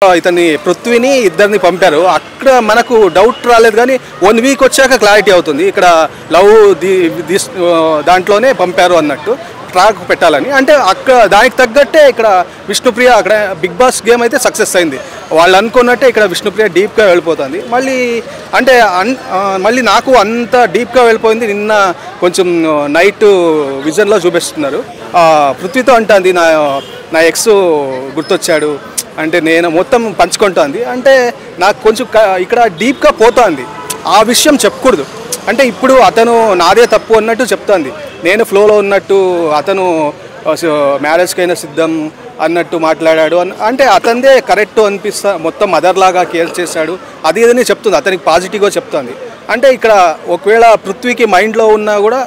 ఇతన్ని పృథ్వీని ఇద్దరిని పంపారు. అక్కడ మనకు డౌట్ రాలేదు, కానీ 1 వీక్ వచ్చాక క్లారిటీ అవుతుంది. ఇక్కడ లవ్ దాంట్లోనే పంపారు అన్నట్టు ట్రాక్ పెట్టాలని. అంటే అక్కడ దానికి తగ్గట్టే ఇక్కడ విష్ణుప్రియ అక్కడ బిగ్ బాస్ గేమ్ అయితే సక్సెస్ అయింది. వాళ్ళు అనుకున్నట్టే ఇక్కడ విష్ణుప్రియ డీప్గా వెళ్ళిపోతుంది. మళ్ళీ నాకు అంత డీప్గా వెళ్ళిపోయింది. నిన్న కొంచెం నైట్ విజన్లో చూపిస్తున్నారు. పృథ్వీతో అంటుంది నా ఎక్స్ గుర్తొచ్చాడు అంటే నేను మొత్తం పంచుకుంటుంది. అంటే నాకు కొంచెం ఇక్కడ డీప్గా పోతుంది. ఆ విషయం చెప్పకూడదు. అంటే ఇప్పుడు అతను నాదే తప్పు అన్నట్టు చెప్తుంది. నేను ఫ్లోలో ఉన్నట్టు అతను మ్యారేజ్కైనా సిద్ధం అన్నట్టు మాట్లాడాడు అంటే అతనిదే కరెక్ట్ మొత్తం మదర్లాగా కేర్ చేశాడు. అది ఏదని చెప్తుంది, అతనికి పాజిటివ్గా చెప్తుంది. అంటే ఇక్కడ ఒకవేళ పృథ్వీకి మైండ్లో ఉన్నా కూడా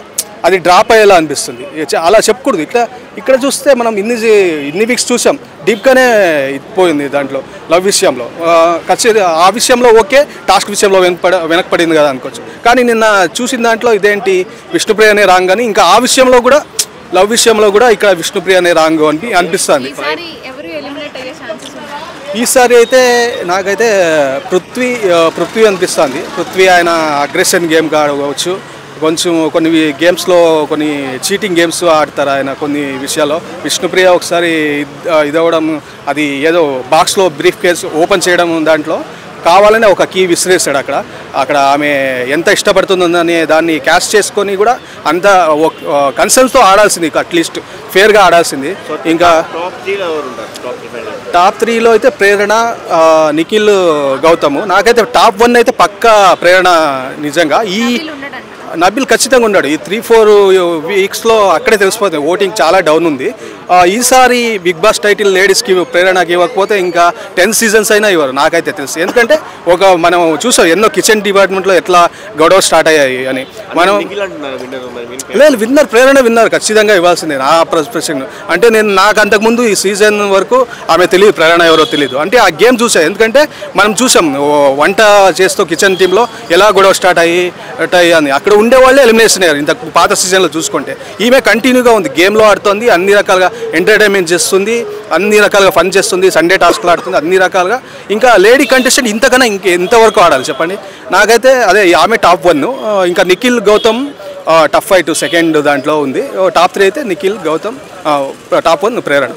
అది డ్రాప్ అయ్యేలా అనిపిస్తుంది. అలా చెప్పకూడదు. ఇక్కడ చూస్తే మనం ఇన్ని వీక్స్ చూసాం, డీప్గానే పోయింది దాంట్లో లవ్ విషయంలో. ఖచ్చితంగా ఆ విషయంలో ఓకే, టాస్క్ విషయంలో వెనకపడింది కదా అనుకోవచ్చు. కానీ నిన్న చూసిన దాంట్లో ఇదేంటి విష్ణుప్రియ అనే రాంగ్ అని, ఇంకా ఆ విషయంలో కూడా లవ్ విషయంలో కూడా ఇక్కడ విష్ణుప్రియ అనే రాంగ్ అని అనిపిస్తుంది. ఈసారి అయితే నాకైతే పృథ్వీ అనిపిస్తుంది. పృథ్వీ ఆయన అగ్రెషన్ గేమ్ కావచ్చు, కొంచెం కొన్ని గేమ్స్లో కొన్ని చీటింగ్ గేమ్స్ ఆడతారు ఆయన కొన్ని విషయాల్లో. విష్ణుప్రియ ఒకసారి ఇదవడం, అది ఏదో బాక్స్లో బ్రీఫ్ కేస్ ఓపెన్ చేయడం, దాంట్లో కావాలని ఒక కీ విసిరేస్తాడు. అక్కడ ఆమె ఎంత ఇష్టపడుతుందని దాన్ని క్యాష్ చేసుకొని కూడా అంత కన్సర్న్స్తో ఆడాల్సింది, అట్లీస్ట్ ఫేర్గా ఆడాల్సింది. ఇంకా టాప్ 3లో అయితే ప్రేరణ, నిఖిల్, గౌతమ్. నాకైతే టాప్ 1 అయితే పక్కా ప్రేరణ. నిజంగా ఈ నబిల్ ఖచ్చితంగా ఉన్నాడు. ఈ 3-4 వీక్స్లో అక్కడే తెలిసిపోతుంది. ఓటింగ్ చాలా డౌన్ ఉంది. ఈసారి బిగ్ బాస్ టైటిల్ లేడీస్కి ప్రేరణకి ఇవ్వకపోతే ఇంకా 10 సీజన్స్ అయినా ఇవ్వరు నాకైతే తెలుసు. ఎందుకంటే మనం చూసాం ఎన్నో కిచెన్ డిపార్ట్మెంట్లో ఎట్లా గొడవ స్టార్ట్ అయ్యాయి అని. మనం లేదు, విన్నర్ ఖచ్చితంగా ఇవ్వాల్సిందే నా ప్రశ్న. అంటే నాకు అంతకుముందు ఈ సీజన్ వరకు ఆమె తెలియదు, ప్రేరణ ఎవరో తెలియదు. అంటే ఆ గేమ్ చూసా, ఎందుకంటే మనం చూసాం వంట చేస్తూ కిచెన్ టీంలో ఎలా గొడవ స్టార్ట్ అయ్యి అని. అక్కడ ఉండేవాళ్ళే ఎలిమినేషన్ అయ్యారు ఇంత పాత సీజన్లో చూసుకుంటే. ఈమె కంటిన్యూగా ఉంది, గేమ్లో ఆడుతుంది, అన్ని రకాలుగా ఎంటర్టైన్మెంట్ చేస్తుంది, అన్ని రకాలుగా ఫన్ చేస్తుంది, సండే టాస్క్లు ఆడుతుంది, అన్ని రకాలుగా. ఇంకా లేడీ కంటెస్టెంట్ ఇంతకన్నా ఎంతవరకు ఆడాలి చెప్పండి. నాకైతే అదే ఆమె టాప్ 1. ఇంకా Nikhil, Gautam tough fight second దాంట్లో ఉంది. టాప్ 3 అయితే నిఖిల్, గౌతమ్, టాప్ 1 ప్రేరణ.